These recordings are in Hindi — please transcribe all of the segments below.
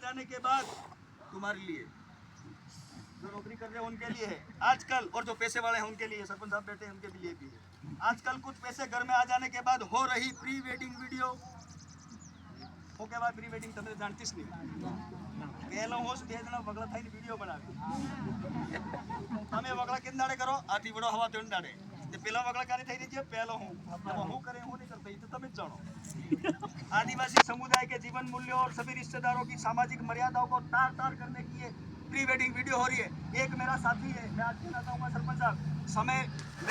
जाने के बाद तुम्हारे लिए, जो नौकरी कर रहे हैं उनके लिए है आजकल, और जो पैसे वाले हैं उनके लिए, सरपंच साहब बैठे हैं उनके लिए भी है। आजकल कुछ पैसे घर में आ जाने के बाद हो रही प्री वेडिंग वीडियो, ओके बाद प्री वेडिंग तब जानती नहीं पहला होश दे देना वगड़ा था वीडियो बनावी તમે વગડા કેમ દાડે કરો આથી વડો હવા તેણ દાડે તે પેલા વગડા કારી થઈ રહી છે પહેલો હું કરે હું नहीं करता ये तो તમે જ जानो। आदिवासी समुदाय के जीवन मूल्यों और सभी रिश्तेदारों की सामाजिक मर्यादाओं को तार तार करने की ये प्री वेडिंग वीडियो हो रही है। एक मेरा साथी है, मैं आज कहना चाहूँगा सरपंच साहब, समय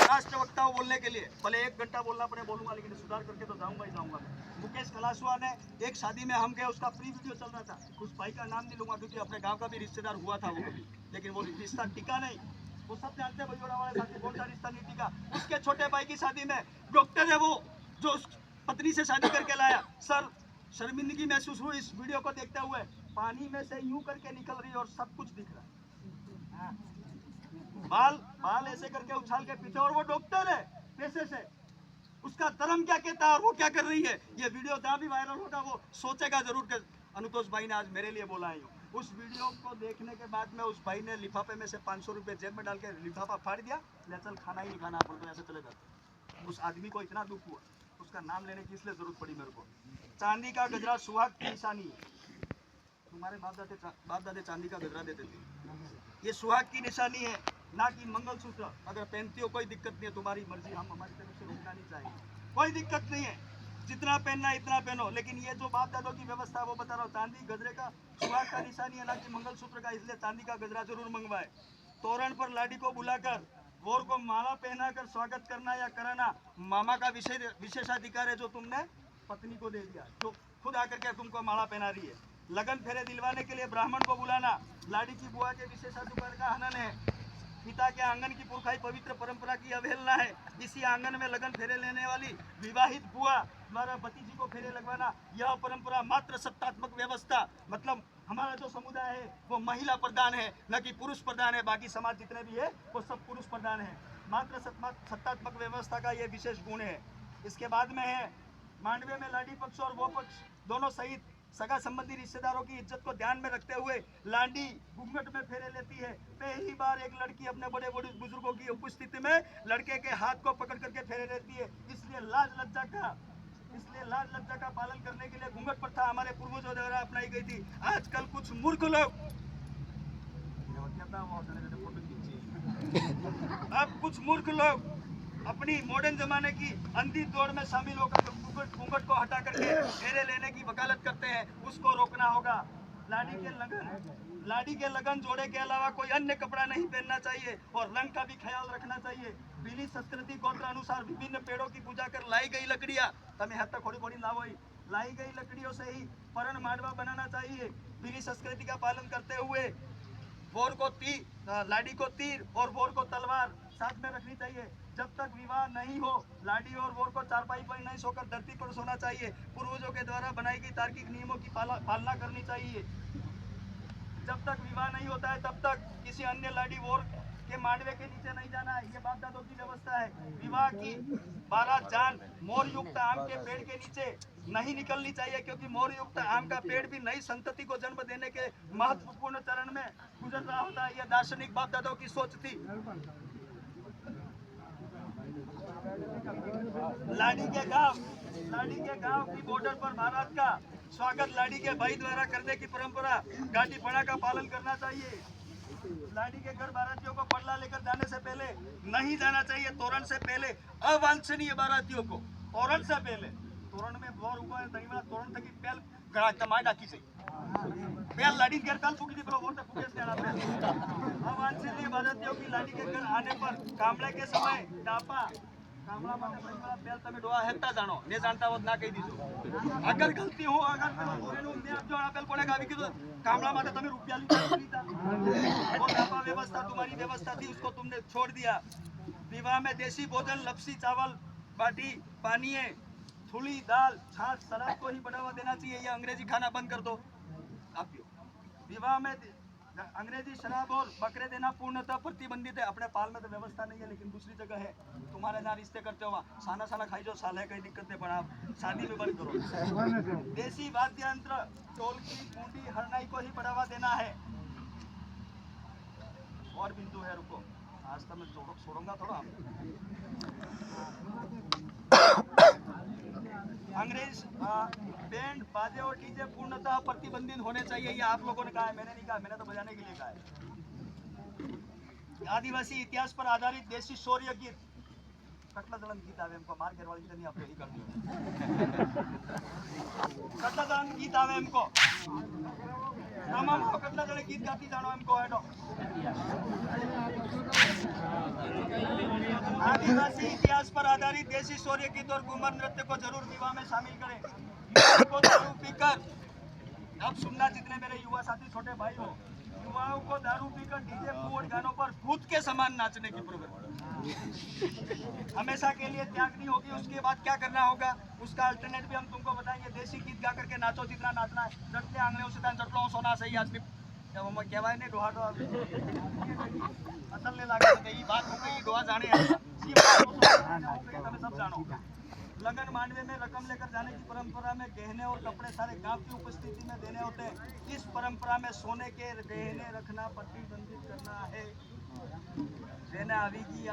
राष्ट्र वक्ताओं बोलने के लिए भले 1 घंटा बोलना पड़े बोलूंगा, लेकिन सुधार करके तो जाऊंगा ही जाऊंगा। मुकेश खलासुआ ने एक शादी में हम गए, उसका प्री वीडियो चल रहा था, उस भाई का नाम नहीं लूंगा क्योंकि अपने गांव का भी रिश्तेदार हुआ था वो कभी, लेकिन वो रिश्ता टिका नहीं। वो सब जानते हैं भैया वाले साथी कौन सा रिश्ता नहीं टिका। उसके छोटे भाई की शादी में डॉक्टर है वो जो पत्नी से शादी करके लाया, सर शर्मिंदगी महसूस हुई इस वीडियो को देखते हुए। पानी में से यूं करके निकल रही और सब कुछ दिख रहा है, बाल बाल ऐसे करके उछाल के पीछे, और वो डॉक्टर है पैसे से, उसका धर्म क्या कहता है और वो क्या कर रही है। ये वीडियो जहाँ भी वायरल होगा वो सोचेगा जरूर कि अनुतोष भाई ने आज मेरे लिए बोला है। उस वीडियो को देखने के बाद में उस भाई ने लिफाफे में से 500 रुपये जेब में डाल के लिफाफा फाड़ दिया, ले चल खाना ही नहीं खाना अपन तो ऐसे चले जाते। उस आदमी को इतना दुख हुआ, उसका नाम लेने की इसलिए जरूरत पड़ी मेरे को। चांदी का गजरा सुहाग की निशानी है, तुम्हारे बाप दादे चांदी का गजरा देते थे, ये सुहाग की निशानी है ना कि मंगलसूत्र। अगर पहनती हो कोई दिक्कत नहीं है, तुम्हारी मर्जी, हम हमारी तरफ से रोकना नहीं चाहेंगे, कोई दिक्कत नहीं है, जितना पहनना इतना पहनो। लेकिन ये जो बाप दादों की व्यवस्था वो बता रहा हूँ, चांदी गजरे का सुहाग का निशानी है ना कि मंगलसूत्र का, इसलिए चांदी का गजरा जरूर मंगवाए। तोरण पर लाडी को बुलाकर वोर को माला पहनाकर स्वागत करना या कराना मामा का विशेषाधिकार है, जो तुमने पत्नी को दे दिया, जो खुद आकर के तुमको माला पहना रही है। लगन फेरे दिलवाने के लिए ब्राह्मण को बुलाना लाड़ी की बुआ के विशेषाधिकार का हनन है। पिता के आंगन की पुरखाई पवित्र परंपरा की अवहेलना है। इसी आंगन में लगन फेरे लेने वाली विवाहित बुआ द्वारा भतीजी को फेरे लगवाना, यह परंपरा मात्र सत्तात्मक व्यवस्था, मतलब हमारा जो समुदाय है वो महिला प्रधान है, न कि पुरुष प्रधान है। बाकी समाज जितने भी है वो सब पुरुष प्रधान है। मात्र सत्तात्मक व्यवस्था का ये विशेष गुण है। इसके बाद में है मांडवे में लाडी पक्ष और वो पक्ष दोनों सहित सगा संबंधी रिश्तेदारों की इज्जत को ध्यान में रखते हुए लाडी घूंघट में फेरे लेती है। पहली बार एक लड़की अपने बड़े बड़े बुजुर्गों की उपस्थिति में लड़के के हाथ को पकड़ करके फेरे लेती है। इसलिए लाज लज्जा का पालन करने के लिए घूंघट प्रथा हमारे पूर्वजों द्वारा अपनाई गई थी। आजकल कुछ मूर्ख लोग अपनी मॉडर्न जमाने की अंधी दौड़ में शामिल होकर घूंघट को हटा करके फेरे लेने की वकालत करते हैं, उसको रोकना होगा। लाड़ी के लगन जोड़े के अलावा कोई अन्य कपड़ा नहीं पहनना चाहिए और रंग का भी ख्याल रखना चाहिए। पीली संस्कृति गोत्र अनुसार विभिन्न पेड़ों की पूजा कर लाई गई लकड़ियां, तमे हाथ तक खोड़ी लावो, लाई गई लकड़ियों से ही परण मांडवा बनाना चाहिए। पीली संस्कृति का पालन करते हुए वोर को लाड़ी को तीर और वोर को तलवार साथ में रखनी चाहिए। जब तक विवाह नहीं हो लाड़ी और वोर को चारपाई पर नहीं सोकर धरती पर सोना चाहिए। पूर्वजों के द्वारा बनाई गई तार्किक नियमों की पालना करनी चाहिए। जब तक विवाह नहीं होता है तब तक किसी अन्य लाड़ी वोर के मांडवे के नीचे नहीं जाना है, ये बाप दादों की व्यवस्था है। विवाह की बारात जान मोर युक्त आम के पेड़ के नीचे नहीं निकलनी चाहिए, क्योंकि मोर युक्त आम का पेड़ भी नई संतति को जन्म देने के महत्वपूर्ण चरण में गुजर रहा होता है। यह दार्शनिक बाप दादों की सोच थी। लाड़ी के गांव की बॉर्डर पर बारात का स्वागत लाड़ी के भाई द्वारा करने की परंपरा गाड़ी पड़ा का पालन करना चाहिए। लाड़ी के घर बारातियों को पल्ला लेकर जाने से पहले नहीं जाना चाहिए, तोरण से पहले। अवांछनीय बारातियों को तोरण से पहले, तोरण में बोर हुआ है तोरण तक पेल गड़ा तमाय डाकी से पेल लाड़ी के घर कल फूकी थी पर वो तक फूके से आना पेल। अवांछनीय बारातियों की लाड़ी के घर आने पर कामले के समय डापा कामला माने परिवार पेल तमे डोआ हेता जानो ने जानता होत ना कही दीजो। अगर गलती हो अगर तोरेनु ने आप जो आपल पड़ेगा अभी की कामला माते तमे रुपया लीता वो डापा व्यवस्था तुम्हारी व्यवस्था थी, उसको तुमने छोड़ दिया। विवाह में देसी भोजन लपसी चावल बाटी पानीय थूली दाल छाछ सलाद को ही बढ़ावा देना चाहिए। ये अंग्रेजी खाना बंद कर दो आप। विवाह में अंग्रेजी शराब और बकरे देना पूर्णतः प्रतिबंधित है। अपने पाल में तो व्यवस्था नहीं है, लेकिन दूसरी जगह है। तुम्हारे ना रिश्ते करते हो साना साना खाई जो साल है, कोई दिक्कत नहीं, पर आप शादी में बंद करो। देसी वाद्य यंत्र ढोलकी कुंडी हरनाई को को ही बढ़ावा देना है। और बिंदु है, रुको, आज तो मैं छोड़ूंगा थोड़ा। अंग्रेज बैंड बाजे और डीजे पूर्णतः प्रतिबंधित होने चाहिए, ये आप लोगों ने कहा है, मैंने नहीं कहा, मैंने तो बजाने के लिए कहा है। आदिवासी इतिहास पर आधारित देशी शौर्य गीत, कटला दलन गीत आवे हमको, मार घेरवाड़ी गीत नहीं, आप यही कर दो। कटला दलन गीत आवे हमको, तमाम को कटला दलन गीत गाती जानो हमको हेडो। आदिवासी इतिहास पर आधारित देशी शौर्य गीत और घूमर नृत्य को जरूर विवाह में शामिल करें। युवाओं को दारू पीकर, अब सुनना जितने मेरे युवा साथी छोटे भाई हो, युवाओं को दारू पीकर डीजे और गानों पर भूत के समान नाचने की प्रवृत्ति हमेशा के लिए त्याग नहीं होगी। उसके बाद क्या करना होगा, उसका अल्टरनेट भी हम तुमको बताएंगे। देशी गीत गा करके नाचो, जितना नाचना है, जटले आंगले से जटलो सोना सही आदमी जब हम कहवाय ने डोहा तो असल ने लागे तो ये बात हो गई, डोहा जाने है सब जानो। लगन मांडवे में रकम लेकर जाने की परंपरा में गहने और कपड़े सारे गांव की उपस्थिति में देने होते हैं। इस परंपरा में सोने के गहने रखना प्रतिबंधित करना है। देना आवेगी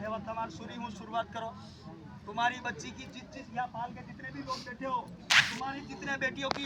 वर्तमान शुरू हूँ, शुरुआत करो। तुम्हारी बच्ची की जिस यहाँ पाल के जितने भी लोग बैठे हो, तुम्हारी जितने बेटियों की